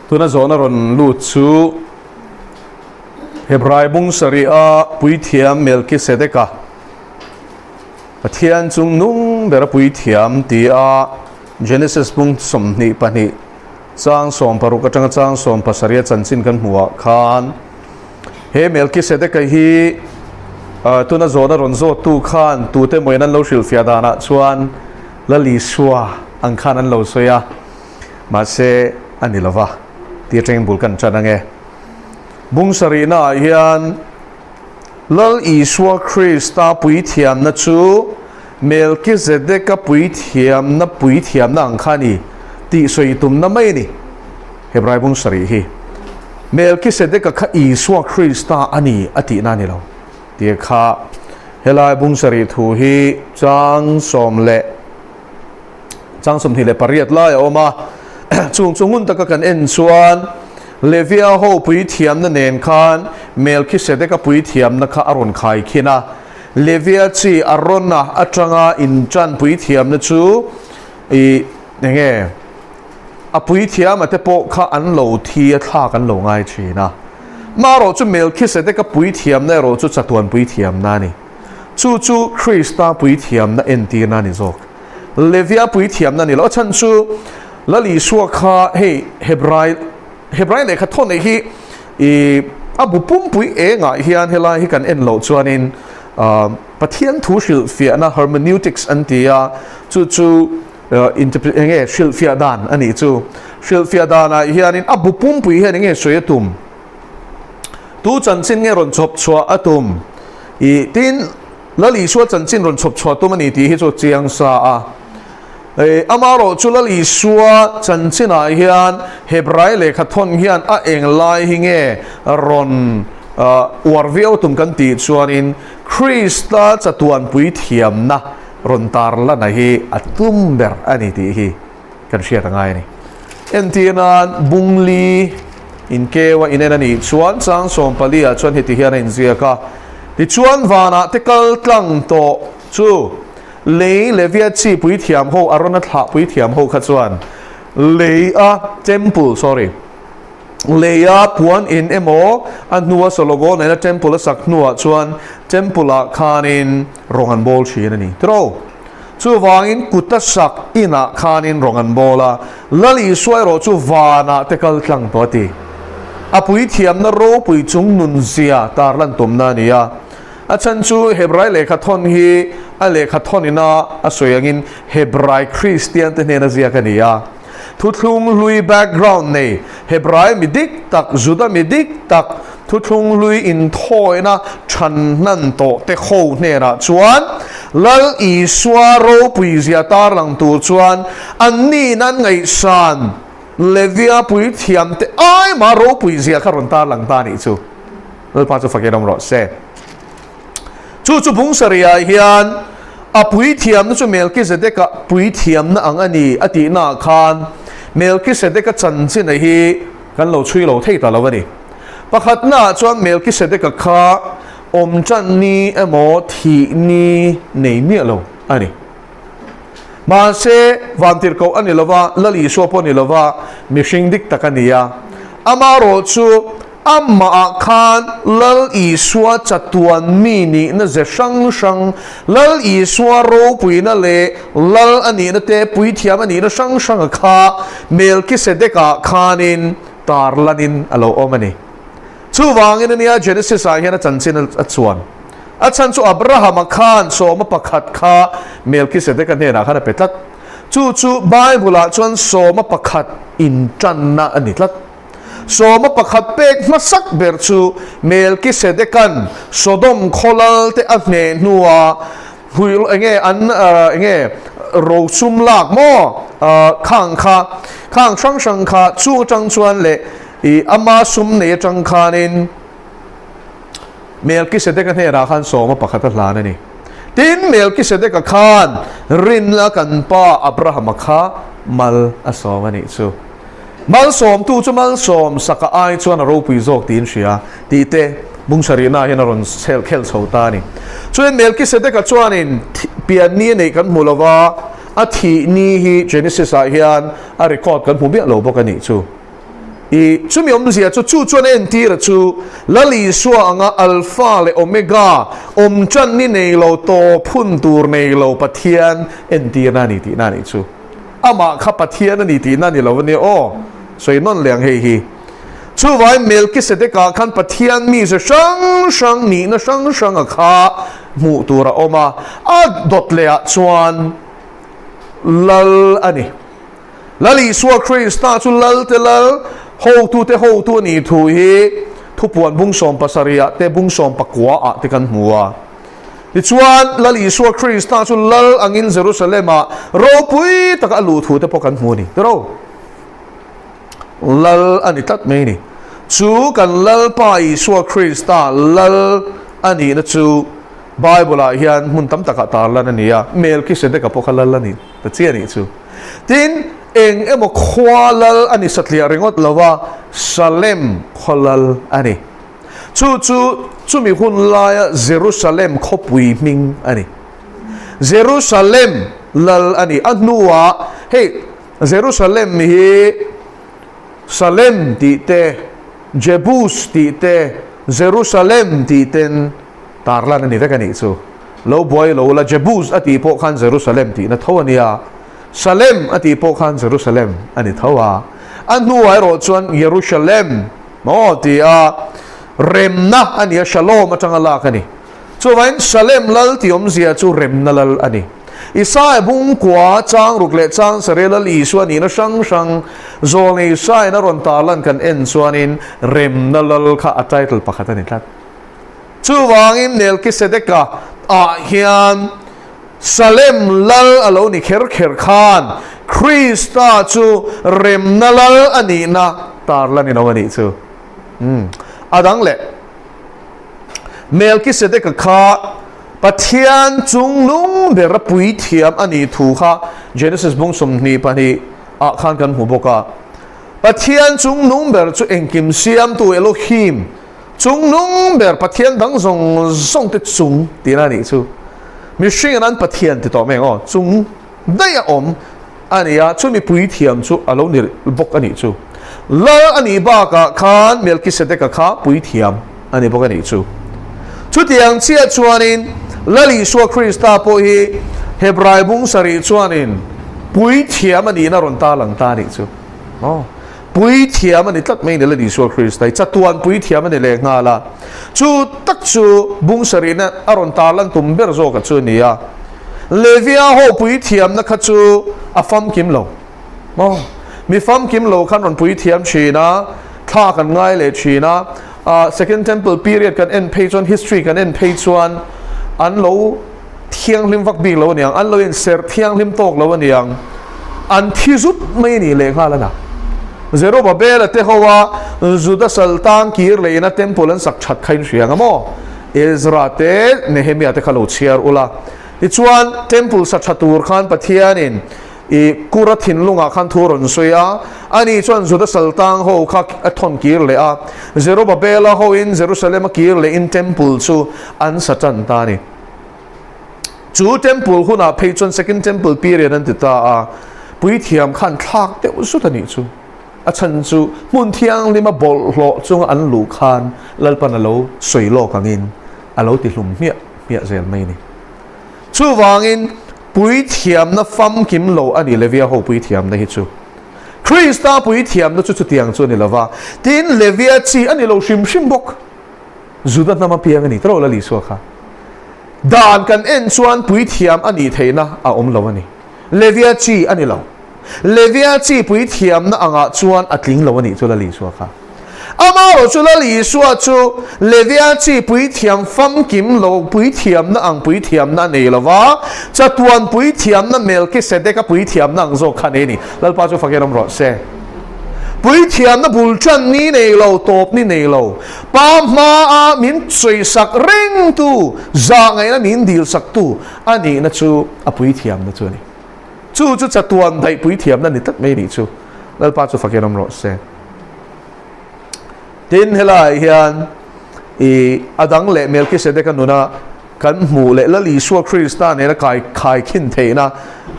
tu na zona ron lu chu Hebrai bung saria pui thiam Melchizedeka Pathian chung nung bera pui thiam ti a Genesis bung som ni pani chang som paruka chang som pasaria chanchin kan hmuwa khan he Melchizedeka hi tu na zona ron zo tu khan tu te moinan lo shil fiadana chuan la li suwa ang khan an lo soya ma se anilova ti teng bul kan chanange bung sarina hian lal iswa Krista pui thiam na chu Melchizedeka pui thiam na ang khani ti soi tum na mai ni Hebrai bung sari hi Melchizedeka kha iswa Krista ani ati na ni lo ti kha helai bung sari thu hi chang som thi le pariat la ya oma chungun taka kan en chuan Levia ho pui thiam na nen khan Melchizedeka pui thiam na kha aron khai khina Levia chi aron na atanga in chan pui thiam na chu I nge a pui thiam ate po kha an lo thi a thla kan lo ngai thina ma ro chu Melchizedeka pui thiam na ro chu chatuan pui thiam na ni chu Krista pui thiam na en ti na ni zok Levia pui thiam na ni lo chan chu lali suwa kha hey Hebrai le kha thon hi I abu pum pui e nga hian helai hi kan en lo chuanin Pathian Thutak fia na Hermeneutics antia chu interpret nge shil fia dan ani chu shil fia dana hianin abu pum pui hian nge soyatum tu chanchin nge ron chop chua atum I tin lali suwa chanchin ron chop chua tum ani ti hi chu chiang sa a amaro chulal isua chanchina hian Hebrai le khathon hian a englai hinge ron warvio tum kan ti chuanin Krista chatuan pui thiam na ron tar la na hi atum ber ani ti hi kan shia ngai ni entinan bungli in kewa inena ni chuan chang som palia chuan heti hian in ziaka ti chuan wana tekal tlang to chu Levia chi pui thiam ho arona thla pui thiam ho kha chuan temple sorry leia puan in emo anua sologo na temple sak nuwa chuan temple a khanin rongan bol chin ani tro chu wangin kutasak ina khanin rongan bola lali suai ro chu wana tekal tlang to ti a pui thiam na ro pui chung nun zia tarlan tumna nia achan chu Hebrai le khathon hi a le khathon ina a soyangin Hebrai Christian te ne na zia kania thuthung lui background nei Hebrai midik tak Juda midik tak thuthung lui in thoina chan nan to te kho ne ra chuan lal iswa ro pui zia tar lang tu chuan anni nan ngai san Levia pui thiam te ai ma ro pui zia kharon tar lang ta ni chu Lalpan chu fakedom ro se chu bung saria hian a pui thiam na chu Melchizedeka pui thiam na ang ani ati na khan Melchizedeka chanchin hi kan lo chui lo thei ta lo ani pakhat na chuan Melchizedeka kha om chan ni emo thi ni nei mi lo ani ma se vantir ko ani lova lali so po ni lova mishing dik takania amaro chu amma khan lal iswa chatuan mini na ze shang lal iswa ro pui na le lal ani na te pui thiam ani na shang kha Melchizedeka khanin tarlanin alo omani chu wangin ania Genesis a hian chanchin a chuan a chan chu Abraham khan so ma pakhat kha Melchizedeka ne na khana petlat chu Bible a chuan so ma pakhat in chan na ani tlat so ma pakhat pek masak ber chu Melchizedekan Sodom kholal te afne nuwa huil enge an enge ro sum lak mo khang shang kha chu chang chuan le I ama sum ne chang khanin Melchizedekan he ra khan so ma pakhat la na ni tin Melchizedeka khan rin la kan pa Abraham kha mal asomani chu mal som tu chu mal som saka ai chuan a ro pui zok tin sia ti te bung sarina hian ron sel khel chhota ni chuan Melchizedeka chuanin pian ni nei kan mulova a thi ni hi Genesis a hian a record kan hmu bia lo bok ani chu chu mi sia chu chuan en ti ra chu lali suwa anga alpha le omega chan ni nei lo to phun tur nei lo pathian en ti na ni chu ama kha pathian ni ti na ni lo ni o soi non liang hei hi chu vai melkisedeka khan pathian mi se sang ni na sang a kha mu tura oma a dot le a chuan lal ani lali suwa krista chu lal te lal ho tu ni thu hi thu puan bung som pasaria te bung som pakwa a te kan hmuwa ti chuan lali suwa krista chu lal angin jerusalem a ro pui taka lu thu te pokan hmu ni tro lal ani tat me ni chu kan lal pa i suwa krista lal ani na chu bible a hian mun tam taka tar lan ani a melkisedek ka pokal lal ani ta chi ani chu tin eng emo khwalal ani satlia ringot lawa salem khwalal ani chu mi hun la jerusalem khopui ming ani jerusalem lal ani anua hey jerusalem hi salem ti te jebus ti te jerusalem ti ten tarlan ani vekani chu lo boy lo la jebus ati po khan jerusalem ti na thawania salem ati po khan jerusalem ani thawa anu ai ro chuan jerusalem mo ti a remna ani shalom atanga la kani chu wain salem lal ti zia chu remna lal ani isai bung kwa chang rukle chang sarela li suani na sang zol ni sai na ron talan kan en suanin remna lal kha a title pakhatani tlat chu wangin melkisedeka a hian salem lal alo ni kher khan krista chu remna lal ani na tarlan in awani chu adang le melkisedeka kha pathian chung lung ber pui thiam ani thu kha genesis bung som ni pani a khan kan hu boka pathian chung lung ber chu engkim siam tu elohim chung lung ber pathian dang zong te chung tina ni chu mi shing an pathian ti to meng o chung daya om ania chu mi pui thiam chu alo ni bok ani chu la ani ba ka khan melkisedeka kha pui thiam ani bok ani chu chu tiang chia chuanin lali suwa krista po hi hebrai bung sari chuanin pui thiam ani na ron ta lang ta ni chu pui thiam ani tlat mai ne lali suwa krista chatuan pui thiam ani le nga la chu tak chu bung sari na aron ta lan tum ber zo ka chu ni ya levia ho pui thiam na kha chu afam kim lo mi fam kim lo khan ron pui thiam china tha kan ngai le china second temple period kan en page on history kan en page one an lo thiang lim vak bi lo niang an lo in ser thiang lim tok lo niang an thizut mai ni le nga la na zero babel te hawa juda sultan kir le na temple an sak chat khain riang amo ezra te nehemia te khalo chiar ula ti chuan temple sa chatur khan pathianin i kurathin lunga khan thuron soya ani chuan juda sultan ho kha athon kir le a zero babel ho in jerusalem kir le in temple chu an satan ta ni chu temple huna page second temple period an ta a pui thiam khan thak te usutani chu a chan chu mun thiang lima bol hlo chung an lu khan lalpan alo soilo kangin alo ti hlum mia zel mai ni chu wangin pui thiam na fam kim lo ani levia ho pui thiam na hi chu krista pui thiam na chu tiang chu ni lova tin levia chi ani lo shim bok zudat nama piang ani tro la li so kha dan kan en chuan pui thiam ani theina a om lo ani levia chi ani lo levia chi pui thiam na anga chuan atling lo ani chu la li so kha ama ro chu la li so chu levia chi pui thiam fam kim lo pui thiam na ang pui thiam na nei lova chatuan pui thiam na melkisedeka pui thiam na ang zo khane ni lalpa chu fakeram ro se pui thiam na bulchan ni nei lo top ni nei lo pa ma a min choi sak ring tu za ngai na min dil sak tu ani na chu a pui thiam na chu ni chu chatuan dai pui thiam na ni tat mai ni chu lalpa chu fakeram ro se tin helai hian adang le melkisedeka nuna kan mu le la li suwa krista ne la kai khin theina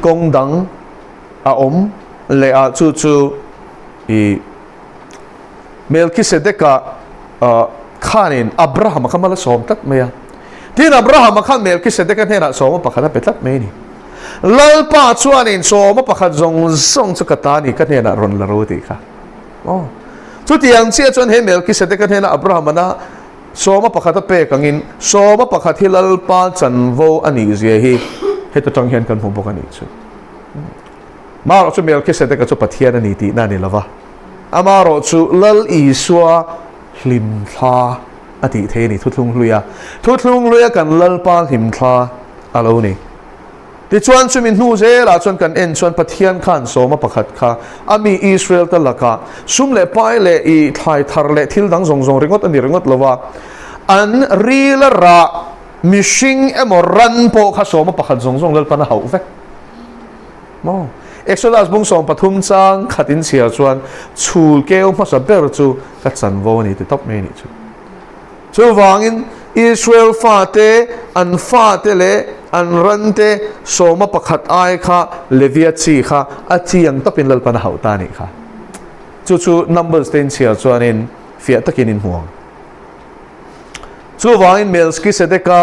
kong dang a om le a chu เมลคิเซเดกะข้านินอับราฮัมข้ามาละสอมตัดเมียที่อับราฮัมข้าเมลคิเซเดกะเนี่ยละสอมปะขัดเป็ดตัดเมียนี่ลัลป้าชวนนินสอมปะขัดจงสุกตานี่กันเนี่ยละรอนละรู้ดีค่ะชุดยังเชื่อจนเห็นเมลคิเซเดกะเนี่ยละอับราฮัมนะสอมปะขัดเป็ดกังินสอมปะขัดที่ลัลป้าจันโวอันนี้เสียฮีเหตุจังเห็นกันผมบอกกันอีกชุดมาเราจะเมลคิเซเดกะจะปัทเทียนนี่ตีนั่นนี่ละวะอามาเราจะลัลอีสัวหิมทาอติเทนี่ทุลุงลุยกันลัลปาหิมทาอะไรนี่ที่ชวนชุมินหูเจล่ะชวนกันเอ็นชวนปะเทียนขันโสมาประคัดค่ะอามีอิสราเอลตะลักะซุ่มเล่ไปเล่อีไทยทาร์เล่ทิลดังซงริงดอันนี้ริงดละว่าอันรีละระมิชิงเอมอรันโปข้าโสมาประคัดซงลัลปานะหาวเฟกมอเอ็กซ์โซลัสบุ้งส่งปฐุมจังขัดอินเสียชวนชูเกลมาสับเบอร์จูกัดสันโวนี่ติดท็อปเมนี่จูวางอินอิสราเอลฟาเตอันฟาเตเลอันรันเตโสมาประคัดไอค่ะเลวิอาชีค่ะอาชียังต้องเป็นลัลปานะหาวตานี่ค่ะจูนัมเบอร์สเตนเสียชวนอินเฟียตะกินินห่วงจูวางอินเมลสกิเซเดกะ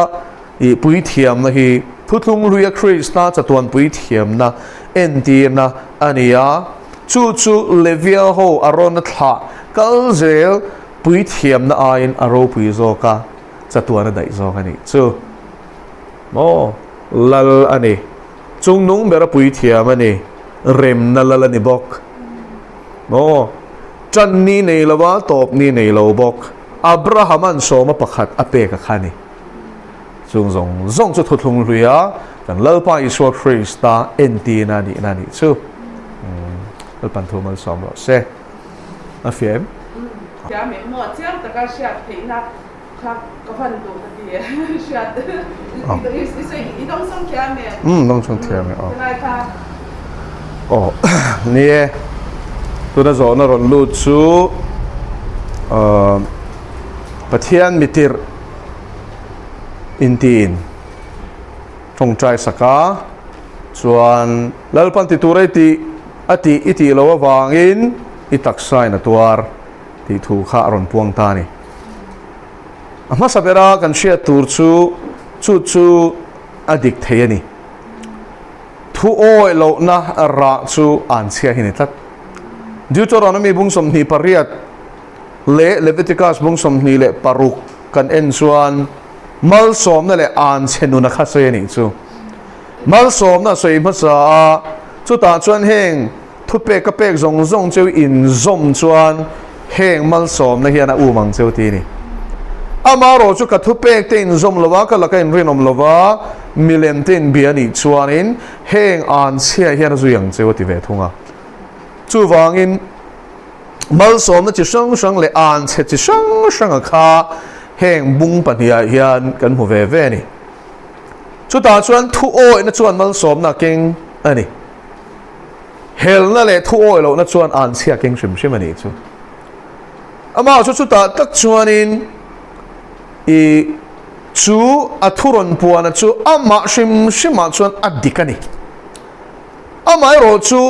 อีปุยเทียมนะฮีทุกลุยคริสต์น่าจะตัวปุยเทียมนะเอ็นดีนะอันนี้จูเลเวียโฮอารอนท่ากัลเซลปุยเทียมนะอินอารมณ์ปุยโซกะจะตัวนั้นได้โซกันนี่จูโอ้ลัลอันนี้จงนุ่งเบรปุยเทียมอันนี้เร็มนั่นลันนี่บอกโอ้จันนี่ในละวะตบนี่ในละบอกอับราฮัมันโซมาประคัดอเปกขันนี่จงจะทุกลุยกันเล่าไปอิสราเอลคริสต์เอ็นตีนั่นนี่ชูเล่าปันทุมันสอมรสเซ่อาเฟียมจะไม่หมดเชื่อแต่ก็เชื่อถึงนะครับก็พันตัวทันทีเชื่ออีต้องส่งเทียมไหมต้องส่งเทียมไหมอ๋อเป็นไรคะอ๋อนี่ตัวนั้นสอนเราลูดชูปะเทียนมิติร์อินตีนทงใจสักกาส่วนลัลปันติตัวไรตีอิติเราวางอินอิตักไซน์ตัวที่ถูกข้ารอนพวงตานี่อามาสับเรากันเชียตูร์ชูอดิกเทียนี่ทูโอยเราหน้ารักชูอ่านเชียหินิทัดดิวจอรามีบุ้งสมนีปริยัตเลวิติกัสบุ้งสมนีเละปารุกกันเอ็นส่วนมัลสอมนั่นแหละอ่านเช่นนู้นนะครับเสียนี่จูมัลสอมน่ะสวยภาษาจูตาชวนเฮงทุเปกเปกจงเจ้าอินจมชวนเฮงมัลสอมนะเฮียนะอูมังเจ้าทีนี่อามาโรจูกับทุเปกเต็นจมลวะก็ละกันเรียนอมลวะมิเลนเต็นเบียนี่ชวนอินเฮงอ่านเสียเฮียนะจูยังเจ้าที่เวทุงอ่ะจูวางอินมัลสอมน่ะจะช่างเลยอ่านเสร็จจะช่างอ่ะค่ะแห่งบุ้งปัญญาเฮียนกันหัวเว่นี่ชุดตาชวนทุโอยนั่นชวนมันสมนักเก่งอันนี้เฮลนั่นแหละทุโอยเรานั่นชวนอ่านเสียเก่งชิมมันนี่ชูอามาชุดตาตักชวนอินอีชูอัทุรนปัวนั่นชูอามาชิมมาชวนอดีกันนี่อามาโรชู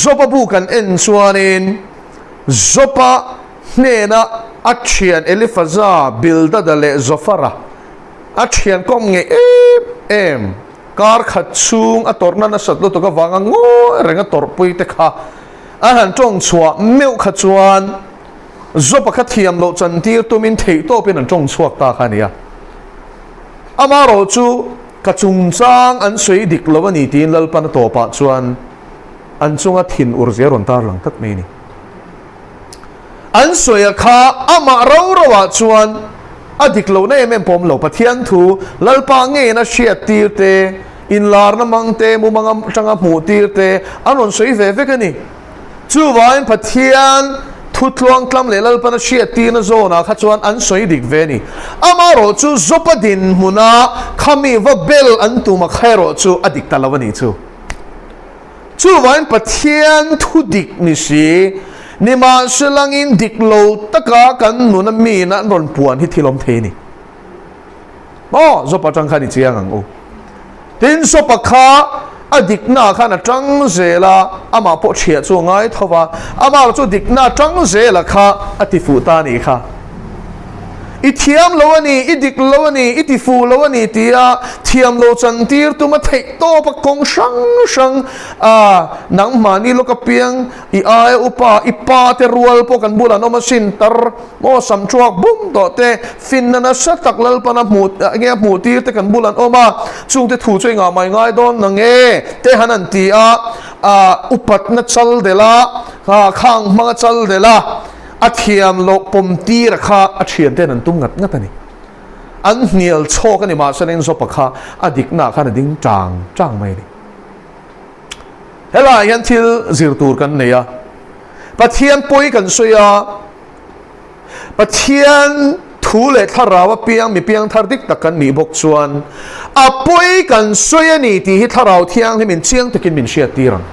จบบุกันเอ็นชวนอินจบเนน่ะอัจฉริยะเอลิฟาซาบิลดาเดเลซอฟาระอัจฉริยะก็มีการขัดซุงอัตอร์นันสัตว์ตัวก็วางงูเรื่องอัตอร์ปุยเตค่ะอาหารจงชัวมิวขัดชวนจบขัดเทียมโลจันทีตัวมินเทโตเป็นอันจงชัวตาขันเนี่ยอามาโรจูกัจจุงจางอันสวยดิกลวันนี้ทีนลัลปันตัวปัจจุบันอันจงอัฐินอุรเซรอนตาหลังตัดเมนี่อันสวยข้าอามาเราว่าชวนอดีตเราเนี่ยแม่ผมเราปะเทียนทูลัลปังเงินเชียตีเตอินลาร์นมังเตมุมังจังมูตีเตอันนั้นสวยเวกันนี่จูวันปะเทียนทุตลวงคลำเลลัลปันเชียตีนโซน่ะข้าชวนอันสวยดิกเวนี่อามาเราจูจบดินมุนาขามีว่าเบลอันตุมาใครเราจูอดีตตะลวันนี่จูวันปะเทียนทุดิกนิสินี่มาสลังอินดิกโลตะกากันนุนมีนะรอนปวนที่ทิลมเทนี่จบปัจจังขันนี่เจียงอังโอตินจบปะข้า อดิกนาขันจังเซละอามาปอเชียจงไงทว่าอามาจูดิกนาจังเซละค่ะอติฟูตานี่ค่ะอิเทียมโลวนี่อิดิกโลวนี่อิติฟูโลวนี่ที่เทียมโลจันทีร์ตุมาเทโตปะกงชังนังมานี่โลกเปียงอีอาอุปาอีปาเตรัวลปกันบุลานอมาสินตร์โมสัมชวกบุ้มต่อเตฟินนันสัตักลลปนับหมูเงี้ยหมูทีร์เตกันบุลันอมาจุงเตถูช่วยงาไม่ง่ายโดนนังเตหันันตีอุปัตนัชลเดล่าข้างมังชลเดล่าอาเทียมโลปมตีระคาอาเทียนเต้นันตุ้งงัดงัดนี่อันเหนียวโชกันนี่มาแสดงสปะคาอดิกนาขันดิ้งจางไม่นี่เฮล่ายันทิลจิรตูร์กันเนี่ยปะเทียนป่วยกันสวยปะเทียนทูเลทาราวเปียงมีเปียงทาร์ดิกตะกันนี่บกชวนป่วยกันสวยนี่ที่ฮิทาราวเทียงที่มินเชียงตะกินมินเชียตีรัง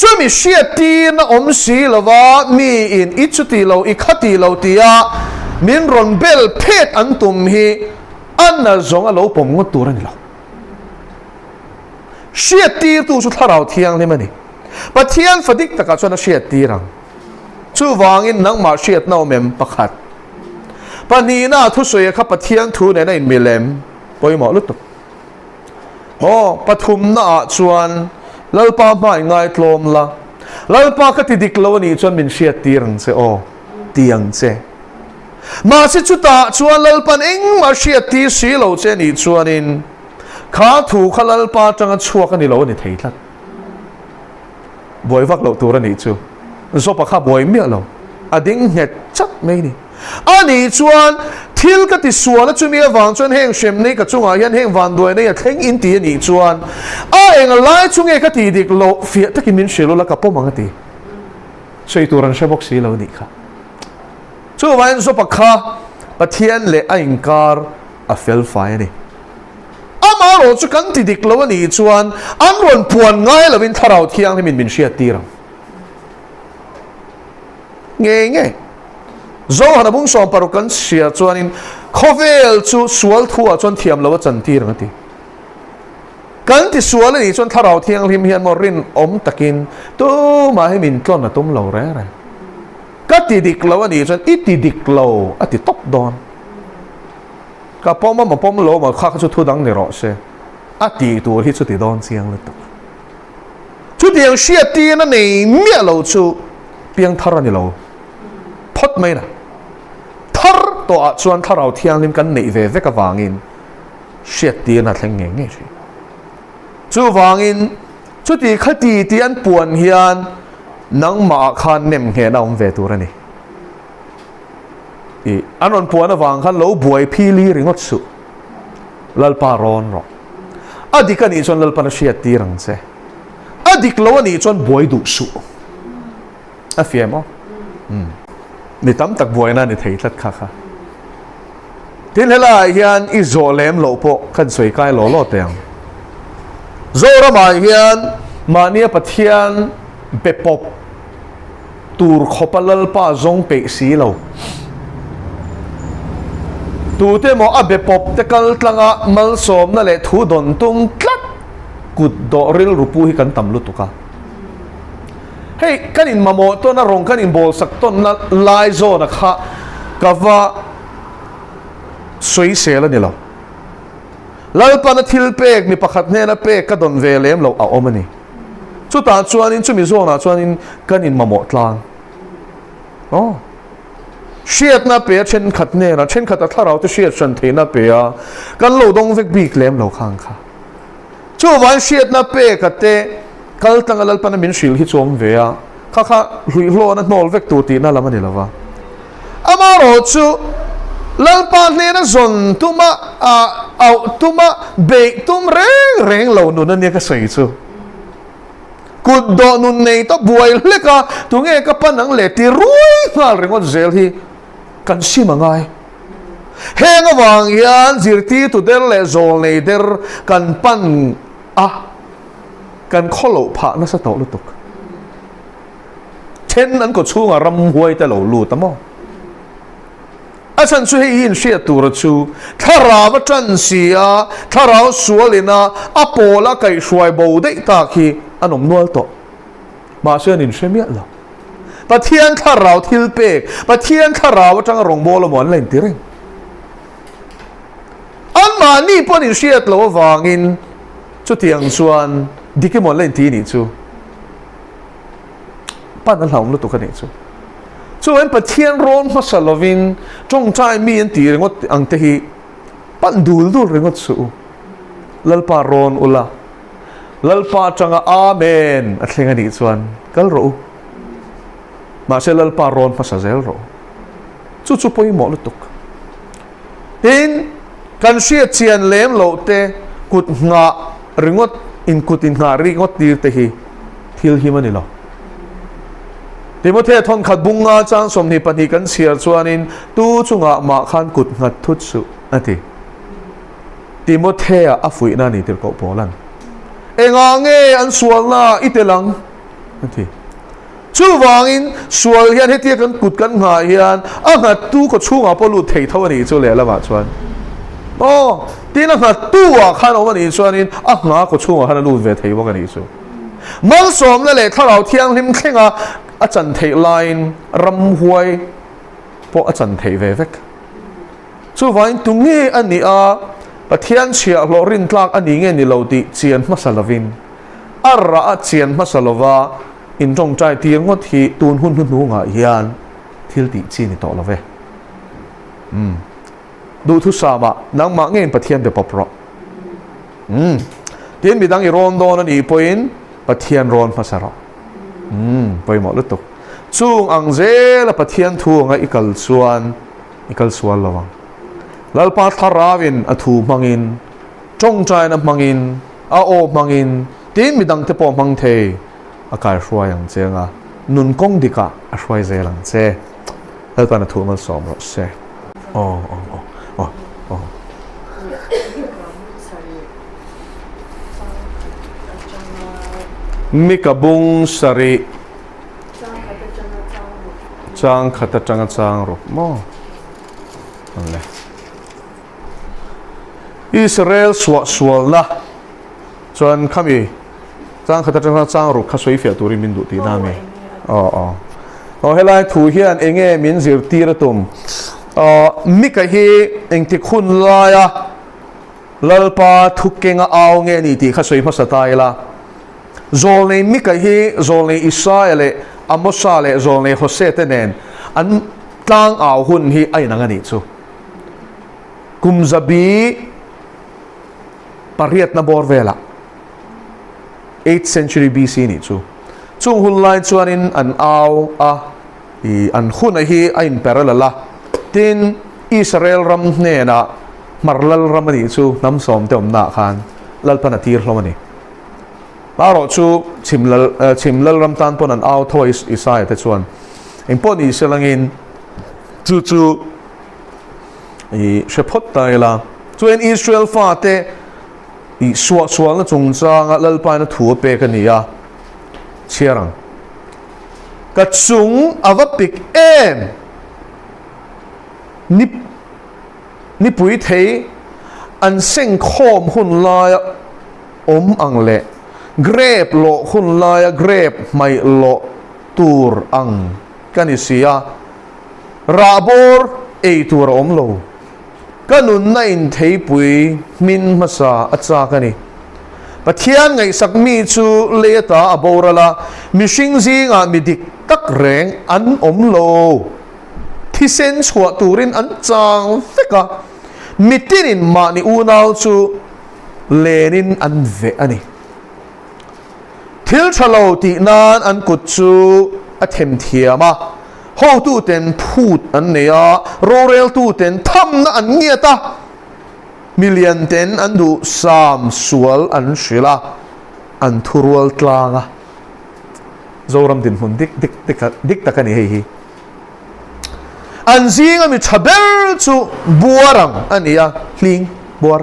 ช่วยมีเชียตีนอมสีละว่ามีอินอิจุตีเราอิขัตีเราตีมินรอนเบลเพศอันตุมฮีอันน่ะจงเราปมงตัวนี่เราเชียตีตัวสุดท้ายเราเที่ยงนี่มันนี่ปะเทียนฟดิกตะกัดชวนเชียตีรังช่วยวางอินนังมาเชียตน่าเมมปะขัดปะนีน่าทุสวยขับปะเทียนทูในนั้นมีเลมปอยหมอลุตุโอ้ปฐุมน่าชวนลลปาไม่ง่ายตลมละลลปาก็ติดดิกลวนี่จนมินเชียตีรังเซโอเตียงเซมาสิจุตาชวนลลปันเองมาเชียตีสีเหลาเจนี่ชวนินข้าถูกขลลปาจังชัวกันนี่เหลานี่เทียดบอยวักเหลาตัวนี่จูนสปะข้าบอยเมียเหลาอดิ้งเห็ดจัดไม่นี่อันนี้ชวนทิลก็ติสวนแล้วจุมีวางจนแห้งเชมนี่ก็จุงอายันแห้งวางด้วยนี่แห้งอินตีนี่ชวนเองไล่จุงเอก็ตีดิกโลเฟียตะกินมินเชลแล้วกับพ่อมังกตีช่วยตัวรันเชบกสีเหล่านี้ค่ะช่วยวันสปะข้าปะเทียนเลไอิงการอัฟเฟลไฟนี่มาโรจุกันติดิกโลนี่ชวนอันรวนปวนง่ายแล้ววินทาราวเทียงที่มินเชียตีรังเงี้ยโซ่หันบุ้งสอมปารุกันเสียจวนอินคอเวลจูสวลทัวจนเทียมแล้วว่าจันทีรังตีกันที่สวลนี่จนทาราวเทียงริมเฮียนมอรินอมตะกินตู้มาให้มินต้นนะตุ้มเหล่าแร่ก็ติดิกแล้วนี่จนอิติดิกเหล่าอติตบดอนก็ป้อมมาป้อมโลมาข้าก็ชุดทุดังในรอเสอติตัวที่ชุดติดอนเสียงเลยตัวชุดเดียงเชียตีนั่นเองเมียเราชูเพียงทารันนี่เราพดไม่นะทาร์ตัวชวนทาเราเที่ยงลิมกันในเวกวางอินเชียตีนั่นแหงเงี้ยชีชูวางอินชุดที่ขัดตีอันปวนเฮียนนังมาขันเนมเห็นเอาเวตัวนี่อันนั้นปวนวางขันเราบวยพีลีริงอดสุลลปารอนรออดีกันนี่จนลลปานเชียตีรังเซอดีกลวนี่จนบวยดุสุอเฟียมนี่ตั้มตักบวยนั่นนี่เทียดค่ะทีนี้ละยันอิโซเลมโลโปขันสวยกายโลโลเตียงโซระมายันมาเนียปะเทียนเบปบตูร์ขบลลปาจงเปสีโลตูเตมอเบปบเตกัลตังะมัลสมนั่นแหละทูดอนตุงตลัดกุดดอริลรูปูฮิกันตำลุตุกะเฮ้ยกันอินมาโมต้นนรงกันอินโบสักต้นนั่นไลโซนะคะกับว่าสวยเสียแล้วนี่เราแล้วปนทิลเปกมีประคัดเนนเปกก็โดนเวเลมเราเอาอมันนี่ชุดตาชวนอินชุมิโซนะชวนอินกันอินมาโมตลางอ๋อเชียดนาเปียเช่นขัดเนนะเช่นขัดถ้าเราจะเชียดฉันเทนาเปียกันเราต้องเวกบีกเลมเราข้างค่ะช่ววันเชียดนาเปียกัดเตกัลตังลลปันมินชิลฮิจอมเวียข้าลุยโลนัดโนลเวกตัวตีน่าละมันเดลวะอามาโรจูลลปันเนี่ยนะจนตุมาเอาตุมาเบกตุมเร่งเหล่านุนเนี่ยก็ใส่จูกุดดอนุนเนี่ยต้องบวยเล็กอะตุงเอกปันนังเล็ดที่รุ่ยมาเรื่องว่าเซลที่กันชิมังไงเฮงวางยันจิรตีตุเดลเลโซลเนี่ยเดรกันปันกันข้อหลุดผ่านนัสโตลุตุกเช่นนั้นก็ช่วงรำหวยแต่หลุดตะมอ a chan chu hei in hriat tur chu thara wa tran sia thara sualina apola kai hruai bo dei ta khi anom nual to ma se nin hремia lo Pathian tharau thil pek Pathian tharau atang rong bol mon len tireng an ma ni pon in hriat lo wangin chu tiang chuan dikimon len ti ni chu pan an hlaum lu tu ka ni chu chu en Pathian ron masalovin trong chai mi an ti rengot ang te hi pan dul dul rengot chu lalpa ron ula lalpa changa amen atlenga ni chuan kal ro ma se lalpa ron masazel ro chu chu poi mo lu tuk tin kan sia chian lem lo te kut nga ringot in kutin nga ringot tir te hi thil hi mani lo Timothy thon khat bunga chang som ni pani kan siar chuanin tu chunga ma khan kut ngat thut su ati Timothy a fui na ni tir ko polan enga nge an sual na itelang ati chu wangin sual hian hetia kan kut kan nga hian a ngat tu ko chunga polu thei thaw ani chu le lama chuan tin a ngat tu a khan o ani chuanin a nga ko chunga han lu ve thei wa ani chu mal som la le tharau thiang lim khenga a chan thei line ram huai po a chan thei ve vek chu vain tu nge ani a Pathian chia lo rin tlak ani nge ni lo ti chian masalavin arra a chian masalova in tong chai ti ngot hi tun hun hun nga hian thil ti chi ni to lo ve du thu sama nang ma nge Pathian be popro tin mi dang i ron don ani point Pathian ron masaro poi mo lutuk chung ang zela Pathian thu nga ikal sual lawang lalpa tharawin athu mangin chong chai na mangin a o mangin tin midang te po mang the akai hruai ang chenga nun kong dika a hruai zelang che lalpa na thu mal som ro se oh mikabung sari chang khata chang ro mo anle Israel swal na chuan khami chang khata chang ro khasoi fia turi min du ti na mi helai thu hian enge min zir tir tum mi ka hi engti khun la ya lalpa thukenga aw nge ni ti khasoi masatai la zol nei mi ka hi zol nei Israel amosa le zol nei Hose te nen an tlang aw hun hi ai nang ani chu kumzabi pariat na borvela 8th century BC ni chu chung hun lai chuanin an aw an hun hi ain peralala tin Israel ram hne na marlal ram ani chu nam som te om na khan lalpan atir hlomani Laro chu chimlal ram tan pon an aw thoi isai te chuan impon I selangin chu I shepot taila chu en Israel fa te I swal na chungchanga lalpai na thu pe kania chiarang ka chung avapik em ni pui thei an seng khom hun la ang le grape lo hun la grape mai lo tur ang kanisia rabor e tur om lo kanun na in thei pui min masa acha kani Pathian ngai sakmi chu leta aborala mishing zinga midik tak reng an om lo thisen chua turin an chang feka mitinin ma ni unau chu lenin an ve ani thil thalo ti nan an kut chu athem thiama ho tu ten phut an neya rorel tu ten tham na an ngiata million ten an du sam sual an shila an thurwal tlanga zoram din hun dik takani hi an zinga mi thabel chu buarang ania hling buar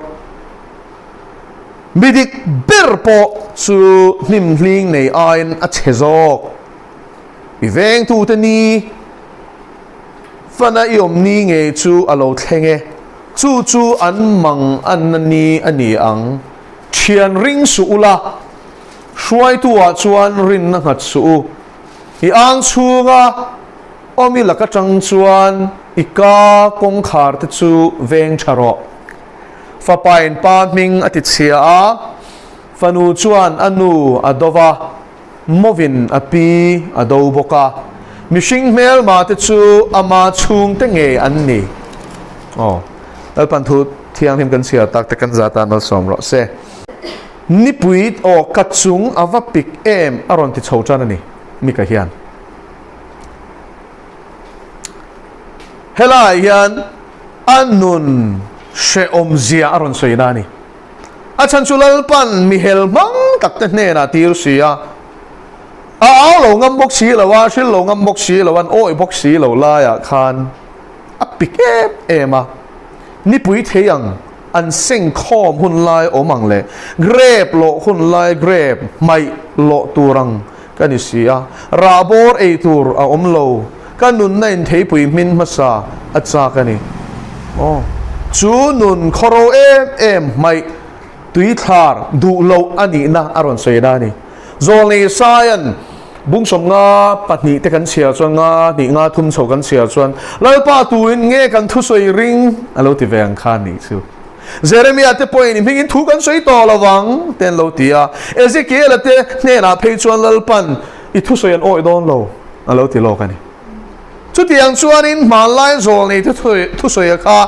midik berpo chu hnim hling nei ain a chezok iveng tu te ni phần ai om ni nghe chú alo thenge chú an mang an ni ani ang thian ring su la suai tua chuan rin na ngat su hi ang chunga omi laka chang chuan ika kong khar te chu veng tharo fa pain pa ming ati chia a fanu chuan anu adova movin api ado boka mishing mel ma te chu ama chung te nge an ni Lalpan Thut thiang him kan sia tak te kan zata nal som ro se ni puit o kachung ava pik em aron ti chho chan ani mi ka hian helai hian anun she om zia aron soina ni achan chulal pan mi hel mang tak te ne na tir sia a lo ngam bok si lo wa shil lo ngam bok si lo wan oi bok si lo la ya khan a pik em ema ni pui theyang an sing khom hun lai omang le grep lo hun lai grep mai lo turang kanisia rabor e tur a omlo kanun nain thei pui min masa acha kani chu nun khoro em mai tui thar du lo ani na aron soida ni zoli sayan bung som nga patni te kan sia chuan nga ni nga thum chho kan sia chuan lalpa tuin nge kan thu soi ring alo ti veng khan ni chu Jeremiah te point mingin thu kan soi to lawang ten lo tia Ezekiel te ne na phei chuan lalpan I thu soi an oi don lo alo ti lo kani chu tiang chuan in malai zol ni thu soi kha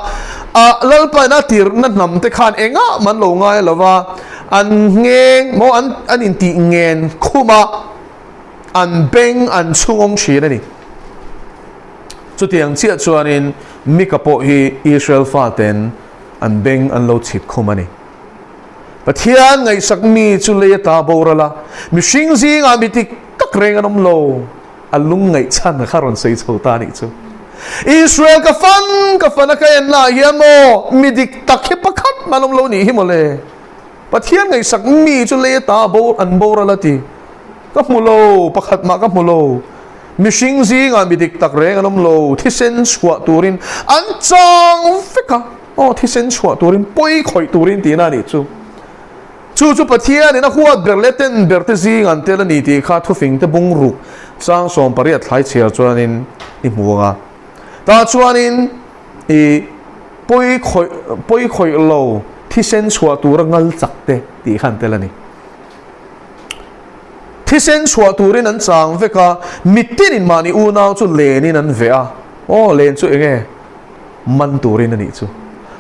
lalpan a tir na nam te khan enga man lo ngai lawa an ngeng mo an in ti ngen khuma an beng an chungom chi na ni chu tiang chia chuan in mikapo hi Israel fa ten an beng an lo chit khumani pathian ngai sakmi chu le ta borala mi hring zinga mi tik tak reng anom lo alung ngai chan kharon sei chota ni chu Israel ka fan ka en la hiamo mi dik tak he pakhat manom lo ni himole pathian ngai sakmi chu le ta bo an borala ti ka mulo pakhat ma ka mulo mi hring zinga mi dik tak reng anom lo thisen chwa turin an chang feka thisen chua turin poi khoi turin tina ni chu pathian ina huat berleten berte zing an tel ni ti kha thu fing te bung ru chang som pariat thlai chhia chuan in I muanga ta chuan in I poi khoi lo thisen chua tur ngal chak te ti khan tel ani thisen chua turin an chang veka mitin in mani u naw chu lenin an ve a len chu enge man turin ani chu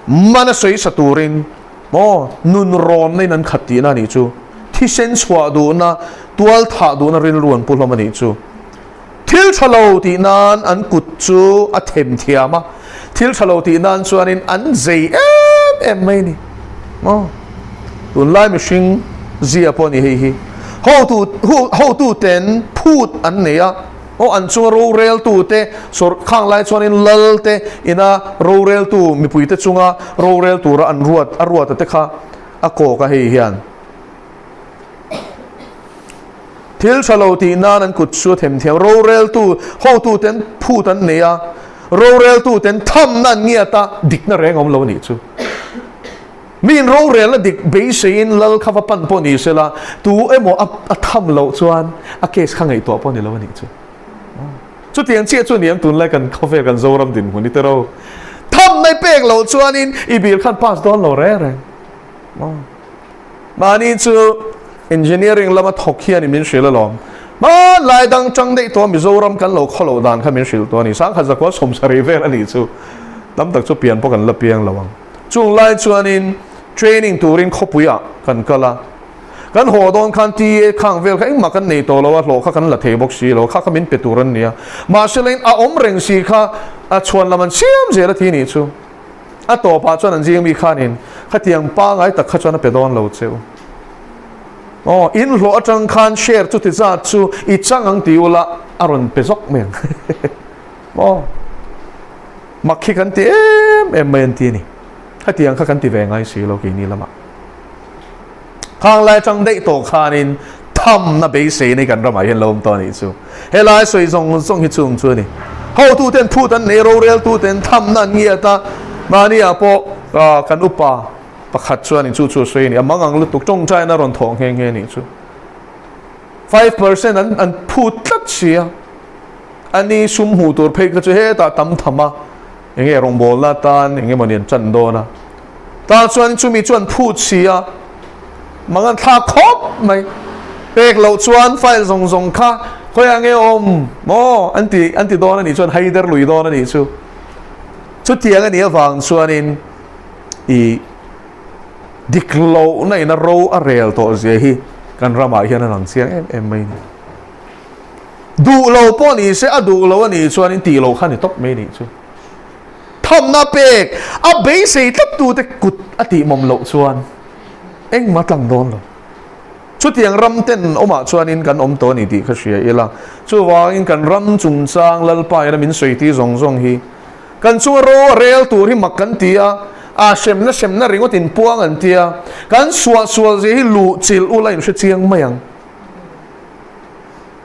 mana soi saturin nun ron nei nan khati na ni chu thisen chwa du na tual tha du na rin ruan pulhom ani chu thil thalo ti nan an kut chu a them thiama thil thalo ti nan chuanin an zei em mai ni tun lai mi hring zia poni hi ho tu ten phut an neya an chung ro rel tu te sor khang lai chuan in lal te ina ro rel tu mi pui te chunga ro rel tu ra an ruat te kha a ko ka hi hian thil chalo ti nan an kut chu them thiam ro rel tu ho tu ten phu tan neya ro rel tu ten tham nan ngia ta dik na reng om lo ni chu min ro rel la dik be sein lal khawa pan po ni sela tu emo a tham lo chuan a case khangai to po ni lo ni chu chu tiang chia chu niam tun lai kan coffee kan zoram din huni te ro tham nai pek lo chuan in I bil khan pass don lo re mani chu engineering lama thok hian min shil lom ma lai dang chang dei to Mizoram kan lo kholo dan kha min shil to ni sang kha zakwa som sari vel ani chu lam tak chu pian po kan la piang lawang chung lai chuan in training turin khopuya kan kala kan ho don kan ti khang vel kha ma kan nei to lo lo kha kan la thei bok si lo kha min peturan nia ma selain a om reng si kha a chuan laman siam zela thi ni chu a to pa chuan an jing mi khanin kha tiang pa ngai tak kha chuan a pedon lo cheu in lo atang khan share chu ti za chu I chang ang ti ula aron pezok men makhi kan ti em men ti ni kha tiang kha kan ti ve ngai si lo ki ni lama khang lai chang dei to khanin tham na be se nei kan ramai hen lom to ni chu helai soi zong hi chung chu ni hau tu ten thu tan nei ro rel tu ten tham na ngia ta mani apo kan upa pakhat chuan in chu sei ni amangang lutuk tong chai na ron thong nge ni chu 5% an phut tlat sia ani sum hu tur phei ka chu he ta tam thama enge rong bol na tan enge manian chan do na ta chuan chu mi chuan phut sia mangan tha khop mai pek lo chuan file zong kha khoi ange mo anti do na ni chuan haider lui do na ni chu tiang ani awang chuan in i diklo na in a ro a rel to je hi kan rama hian an ang siang em mai ni du lo po ni se a du lo ani chuan in ti lo khan ni top mai ni chu thom na pek a be se tap tu te kut ati mom lo chuan eng ma tlang don lo chu tiang ram ten oma chuan in kan om to ni ti kha sia ila chu wang in kan ram chung chang lalpa ira min soi ti zong hi kan chu ro rel tur hi makan tia a sem na ringot in puang an tia kan sual je hi lu chil ulain she chiang mayang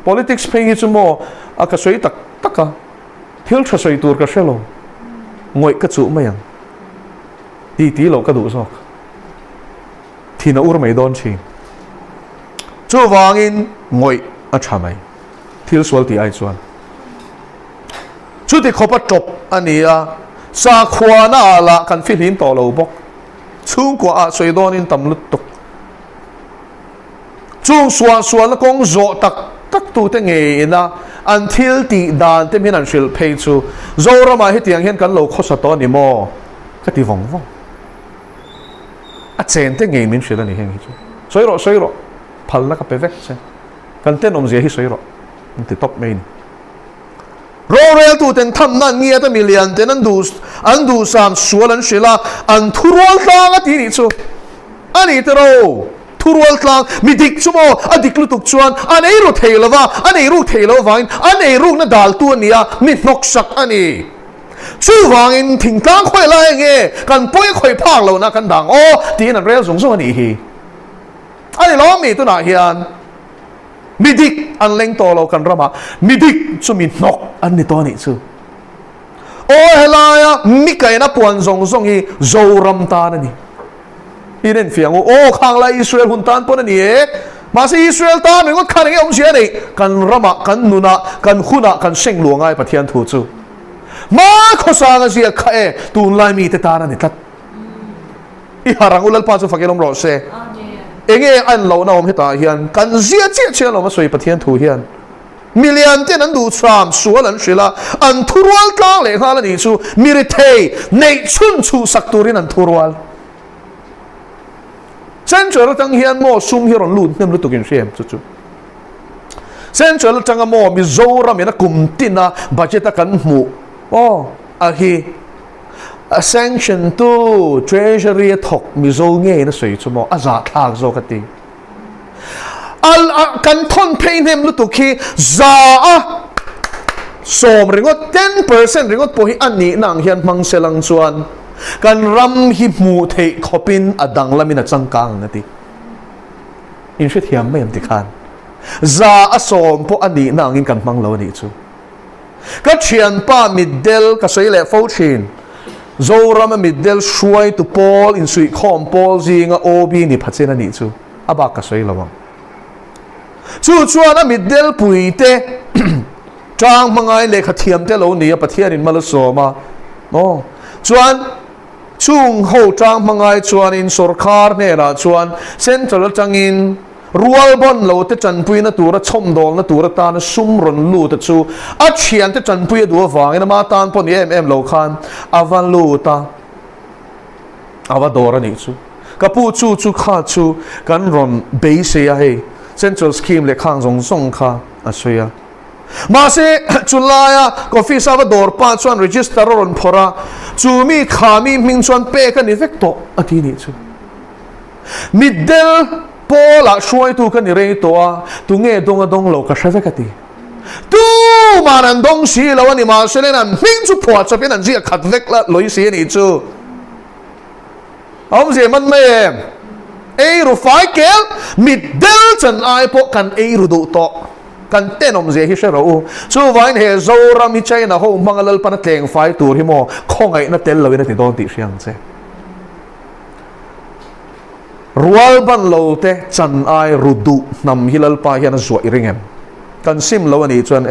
politics phe hi chu mo a ka soi taka thil tha soi tur ka shelo ngoi ka chu mayang ti lo ka du sok thina ur mai don chi chu wangin ngoi a thamai thil sual ti ai chuan chu ti khopa top ania sa khwana la kan fil hin to lo bok chung ko a soi don in tam lut tuk chung suan la kong zo tak tu te nge na until ti dan te min an shil pei chu zorama hi tiang hian kan lo khosa to ni mo ka ti vong a chen te nge min shil ani heng hi chu soi ro phal na ka pe vek che kan ten om je hi soi ro ti top main Rorel tu ten tham na ngia ta million ten an du sam sualan shila an thurwal tlang ati ni chu ani tero thurwal tlang mi dik chumo adik lutuk chuan an ei ru theilawa an ei ru theilowain an ei ru na dal tu ania mi nok sak ani chu wangin thing tlang khoi lai nge kan poi khoi phak lo na kan dang o tin an rel zung ani hi ani lo mi tu na hian midik an leng to lo kan rama midik chu mi nok an ni to ni chu o helaya mi kai na puan zong hi zoram ta na ni inen fiang o khang la Israel hun tan pon ni e ma se Israel ta mi ngot khan nge om sia ni kan rama kan nuna kan khuna kan seng luangai pathian thu chu ma khosa nga sia kha e tun lai mi te ta na ni tat I harang ulal pa chu fakelom ro se enge an lo na om heta hian kan zia che lo ma soi pathian thu hian million ten an du tram sual an shila an thurwal tlang le khala ni chu mirithei nei chun chu sakturin an thurwal central tang hian mo sum hi ron lut nem lutukin shem chu central tang mo Mizo Sermon ina kumtina budget kan mu a hi a sanction to treasury thok Mizo nge na soi chumo a za thak zo kati al kan thon pay nem lutuki za som ringot 10% ringot po hi ani nang hian mang selang chuan kan ram hi mu thei khopin adang lamina changkang nati in shit hiam mai am tikhan za a som po ani nang in kan mang lo ni chu ka chian pa middel ka soi le fo chin Zoram middel shuai to Paul in sui khom Paul zinga obi ni phachena ni chu aba ka soi lawang chu chuan middel puite chang mangai le khathiam te lo ni pathian in malasoma chuan chung ho chang mangai chuan in sarkar ne ra chuan central changin rual bon lo te chanpui na tura chom dol na tura ta na sum ron lu ta chu a chian te chanpui du wang na ma tan pon em lo khan avan lu ta awa dora ni chu kapu chu kha chu kan ron be se ya he central scheme le khang zong kha asoya ma se chulaya coffee salvador pa chuan register ron phora chu mi khami ming chuan pe ka ni vek to ati ni chu middle Pola shuai tu kan rei toa tu nge dong lo ka shave kati tu manan dong si lo ani ma selenan ming chu phwa chapin an ji khat vek la loi si ni chu om je man me ei ru fai kel middel chan ai po kan ei ru du to kan tenom je hi shero chu vain he zoram hi China ho hmanga lalpan thenfai tur hi mo khongai na tel lawina ti don ti siang che rual ban lo te chan ai rudu nam hilal pa hian zuai ringem kan sim lo ani chuan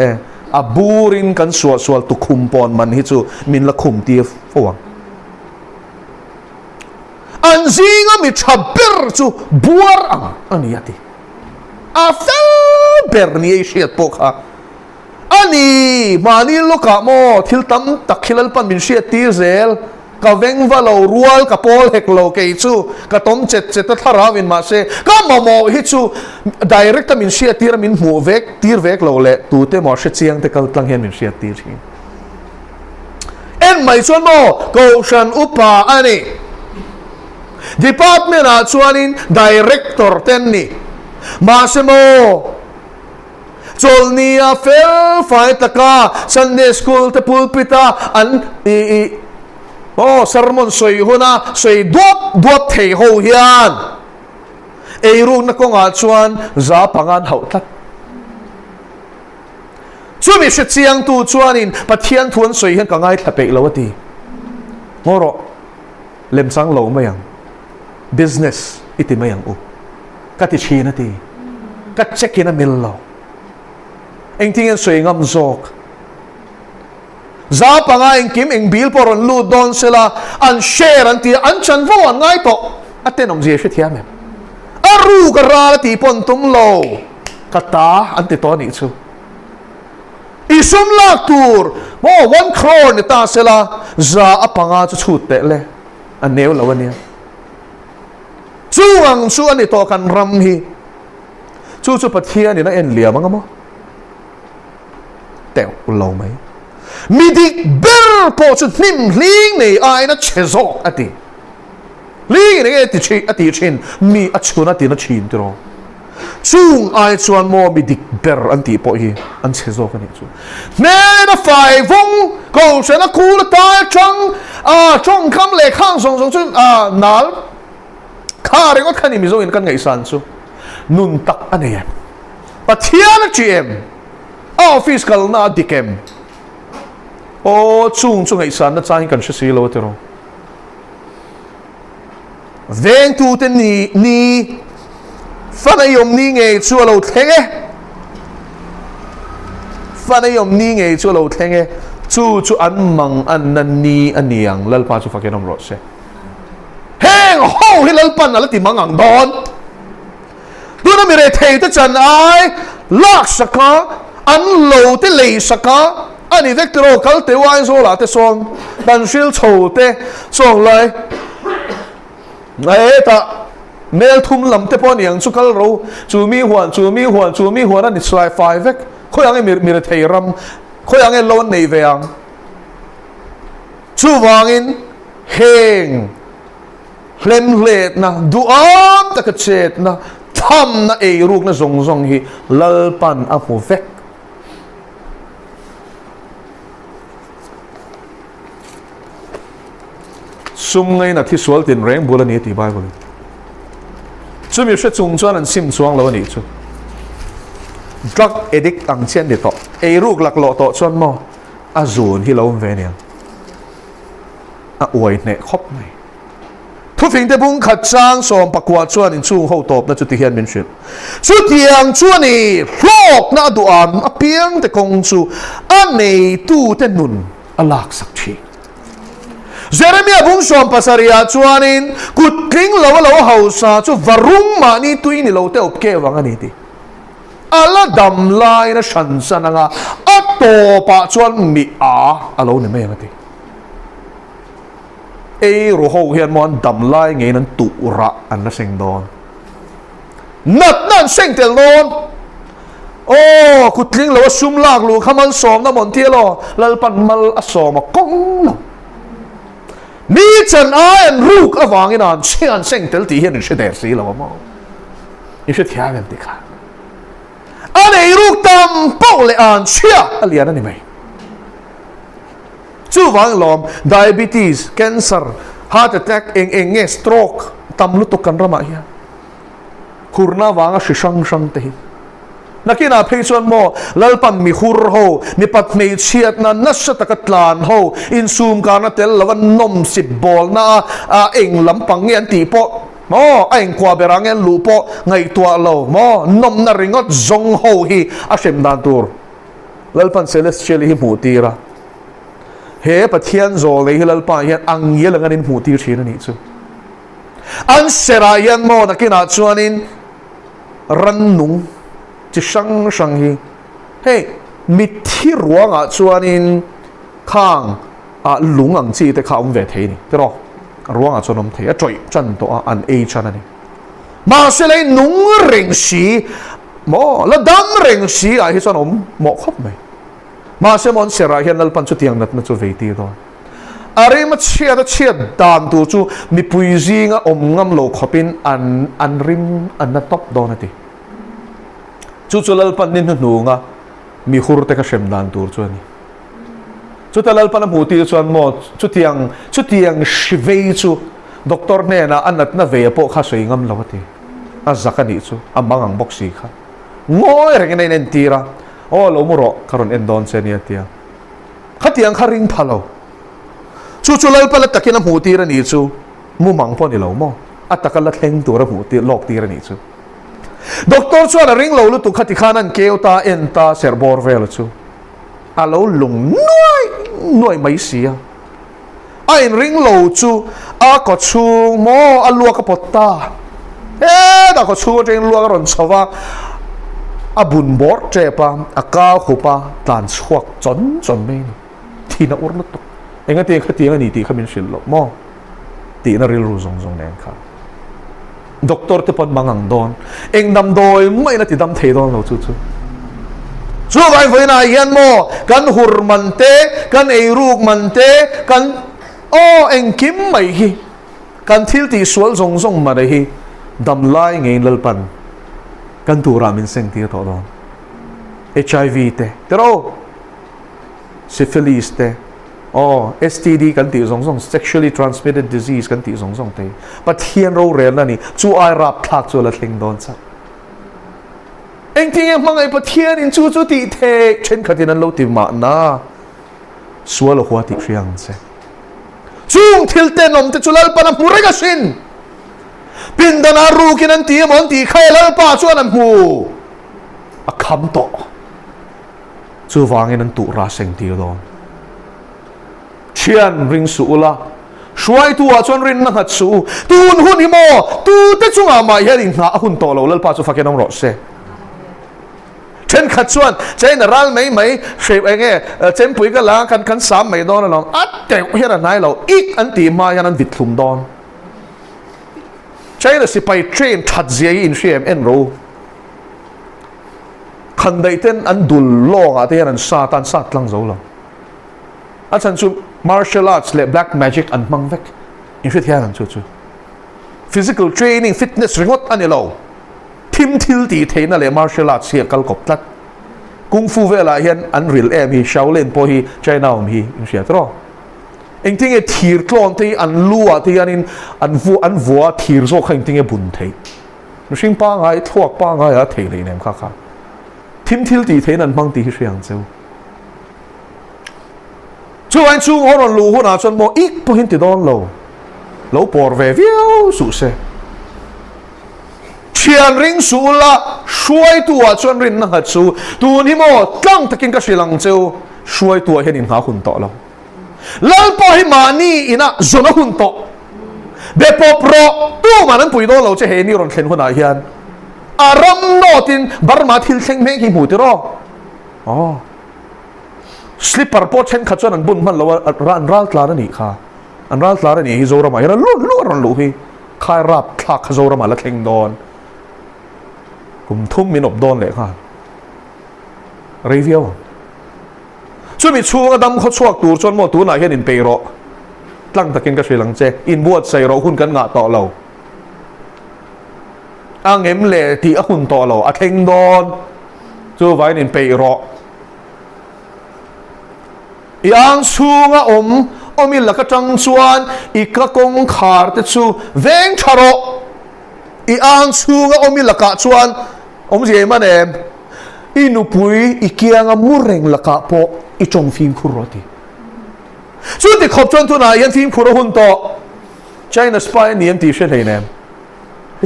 aburin kan sual tu khumpon man hi chu min la khum ti fowang an zinga mi thaber chu buar ang ani ati a fel ber ni shiat pokha ani mani loka mo thil tam takhilal pan min shiat ti zel ka veng valo rual ka pol hek lo ke chu ka tom chet ta tharawin ma se ka mo hi chu direct min shiat tir min mu vek tir vek lo le tu te mo she chiang te kal tlang hen min shiat tir hi en mai chuan mo ko shan upa ani department a chuanin director ten ni masemo cholnia fel fai taka Sunday school te pulpita an sermon soi huna soi duap thei ho hian ru na ko nga chuan za pangan hau tat chumi she chiang tu chuanin pathian thuan soi hian ka ngai thlape lo ati ngoro lemsang lo mayang business iti mayang u kati china ti kat check in a millo engting en soi ngam zok za panga eng kim eng bil poron lu don sela an share an ti an chan vo an ngai to atenom je she thiam aru gara ti pon tum lo kata an ti to ni chu isum la tur mo 1 crore ni ta sela za apanga chu chut te le an neu lo ania chuang chu ani to kan ram hi chu pathian ni na en lia manga mo teo lo mai midik ber po chu nim ling nei ai na chezo ati ling nei ati chin mi achuna ti na chin tro chung ai chuan mo midik ber anti po hi an chezo ka ni chu ne na fai vong ko se na ku la ta chong kam le khang song chu nal khare got khani mizo in kan ngai san chu nun tak ane pathian gm office kal na dikem o chung ngai san na chang kan si lo tero veng tu te ni fanayom ni nge chu lo thenge fanayom ni nge chu lo thenge chu an mang an nan ni aniang lalpa chu fakenom ro se heng ho hilal pan ala ti mangang don tu na mi re thei te chan ai lak saka an lo te lei saka ani vektro kal te wai zo la te song dan shil chho te song lai ai ta mel thum lam te pon yang chu kal ro chu mi huan ani slai fai vek khoyang e mi re thei ram khoyang e lon nei veang chu wangin heng hlem hlet na duam ta ka chet na tham na e ruk na zong hi lalpan a hu vek sum ngai na thi sual tin reng bula ni ti bible chumi she chung chuan an sim chuang lo ni chu drug addict ang chen de to e ruk lak lo to chuan mo a zun hi lo ve niang a oi ne khop mai thu phing te bung khat chang som pakwa chuan in chung ho top na chu ti hian min shin chu tiang chuan ni hlok na du am a piang te kong chu a nei tu te nun alak sak thi Jeremiah bung som pasaria chuanin kutling lawa hausa chu varung ma ni tui ni lo te op ke wang ani ti ala dam lai na shan sananga ato pa chuan mi alo ni me ngati e ro ho hian mon dam lai nge nan tu ra an na seng don nat nan seng tel non kutling lawa sum lak lu khaman som na mon tielo lalpan mal asom kong lo mi chan ai an ruk awangin an chian seng tel ti hian in she der si lo mo ni she thia ngam ti kha ane ruk tam pau le an chia alian ani mai chu wang lom diabetes cancer heart attack eng stroke tam lu to kan rama hian khurna wanga shishang te hi nakina phei chuan mo lalpan mi hur ho mi pat mei chiat na nasa takatlan ho in sum ka na tel lawan nom sip bol na a eng lampang nge an ti po mo aing kwa berang en lu po ngai tua lo mo nom na ringot zong ho hi a shem dan tur lalpan celestial hi mu tira he pathian zo le hi lalpan hian ang ye lang anin mu tir thina ni chu an serayan mo nakina chuanin ran nung chi sang sang hi hey mi thi ruanga chuanin khang a lungang chi te khaum ve thei ni tero ruanga chuanom thei a troi chan to an e chan ani ma se le nung reng si mo la dam reng si a hi chuanom mo khop mai ma se mon sera hian lalpan chu tiang nat na chu ve ti do are ma chia dan tu chu mi pui zinga om ngam lo khopin an rim an na top do na ti chu lalpan nin nu nga mi hur te ka shem dan tur chu ani chu lalpan mu ti chuan mo chu tiang shivei chu doctor ne na anat na ve po kha soi ngam lawati a zakani chu amangang boxi kha ngoi reng nei nen tira o lo muro karon endon se ni atia khatiang kharing phalo chu lalpan takina mu ti ra ni chu mu mang po ni lo mo atakala thleng tur mu ti lok ti ra ni chu doctor chuan a ring lo lu tu khati khanan keuta enta serbor vel chu alo lung noi mai sia a in ring lo chu a ko chu mo a lua ka potta da ko chu jeng lua ka ron chawa a bun bor chepa a ka khupa tan chuak chon mai ni thina urna to enga te khati nga ni ti khamin shil lo mo ti na ril ru zong nen kha doctor te pon mangang don eng dam doi mai na ti dam thei don lo chu chu vai voi na yan mo kan hur man te kan ei ruk man te kan o eng kim mai hi kan thil ti sual zong ma de hi dam lai ngei lalpan kan tu ramin seng ti to don HIV te tero syphilis te STD kan ti zong sexually transmitted disease kan ti zong te pathian ro rel na ni chu ai rap thak chu la thling don cha eng ti mangai pathian in chu ti the chen khatin an lo ti ma na sual ho ti hriang che chung thil te nom te chulal pan mu rega sin pindana ru kin an ti mon ti khai lal pa chuan an mu a kham to chu wangin an tu ra seng ti don chian ring su la shuai tu a chon rin na hat su tun hun hi mo tu te chunga ma hian na hun to lo lal pa chu fakenong ro se chen khat chuan chen ral mai shape enge chen pui ka la kan sam mai don long at te hian an nai lo ik an ti ma yan an vit thlum don chen si pai train that zia in shem en ro khan dai ten an dul lo ga te an satan sat lang zo lo a chan chu martial arts le black magic an mang vek in fit hian an chu physical training fitness ringot anilo thim thil ti theina le martial arts hi kal kop tlat kung fu vela hian an ril em hi shaolin po hi china hi in sia tro engting e thir tlon te an lua te an vua thir zo khang ting e bun thei mishing pa ngai thuak pa ngai a thei le nem kha thim thil ti thein an mang ti hi hriang cheu chu an chung horon lu huna chon mo ik po hin ti don lo por ve viau su se chian ring su la shuai tu a chon rin na hat su tu ni mo tlang takin ka shilang cheu shuai tu a hen in ha hun to lo lal po hi mani ina zona hun to be po pro tu manan pui do lo che he ni ron thlen huna hian aram no tin barma thil thleng me hi mu ti ro slipper po chen kha chuan an bun man lo ran ral tla na ni kha an ral tla na ni hi zora ma hian lu ron lu hi khai rap thak kha zora ma la thleng don kum thum min op don le kha review chu mi chu adam kho chuak tur chon mo tu na hian in peiro tlang takin ka shrilang che in buat sai ro hun kan nga to lo ang em le ti a hun to lo a theng don chu vai in peiro yang sunga omil la ka tang chuan I ka kong khar te chu veng tharo I ang sunga omil la ka chuan om je man em inupui ikianga mureng laka po ichong film kuroti so ti khop chon tu na yan film kuro hun to China spy ni ti shen hei nem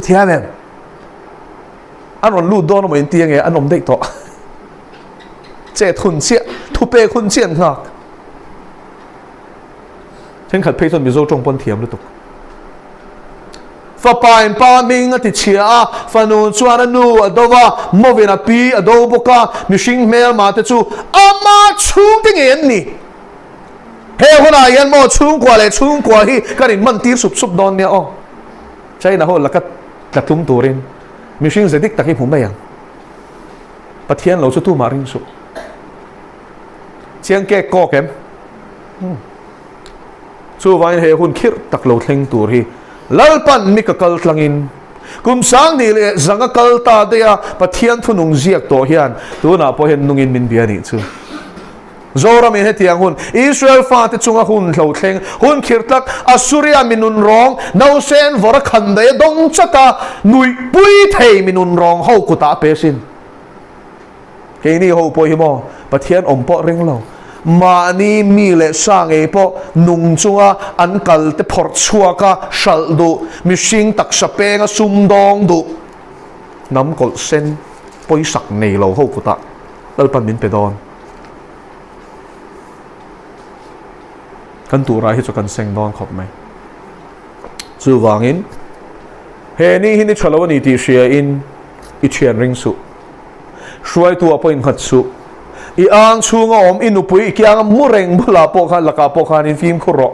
thiam em anon lu don mo intiang e anom dei to che thun chia thu pe khun chian ngak chen khat pe ton mi zo chong pon thiam lu tuk fa pain pa ming ati chia fa nu chuan nu adova movina pi ado boka mishing mel ma te chu ama chung ting en ni he hona yan mo chung kwa le chung kwa hi karin man tir sup sup don nia o China ho lakat tatum turin mishing zedik taki phumbayang pathian lo chu tu maring su chiang ke ko kem chu vain he hun khir tak lo thleng tur hi lalpan mi ka kal tlangin kum sang ni le zanga kal ta de ya pathian thunung ziak to hian tu na po hen nungin min bia ni chu zoram in hetiang hun Israel fa te chunga hun lo thleng hun khir tak Assyria minun rong no sen vor khan de dong chaka nui pui thei minun rong ho kuta pesin ke ni ho po hi mo pathian om po ring lo ma ni mi le sang e po nung chunga an kal te phor chua ka shal du mishing tak sape nga sum dong du nam kol sen poi sak nei lo ho kuta dal pan min pedon kan tu ra hi chu kan seng don khop mai chu wangin he ni hin chalo ni ti shia in I chen ring su shuai tu apo in khat su I ang chunga om inupui kiang mureng bula po khan laka po khan in film khuro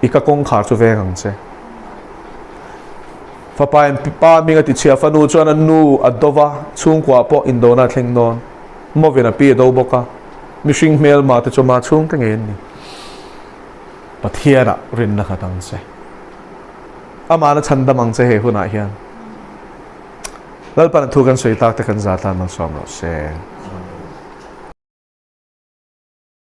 ika kong khar chu ve ngang che fa pa mi nga ti chia fa nu chuan an nu adova chung kwa po indona thleng non mo vena pi do boka mishing mel ma te choma chung teng en ni pathiara rin na khatang se amana chanda mang che he huna hian lalpan thu kan soi tak te kan za tan mang som ro se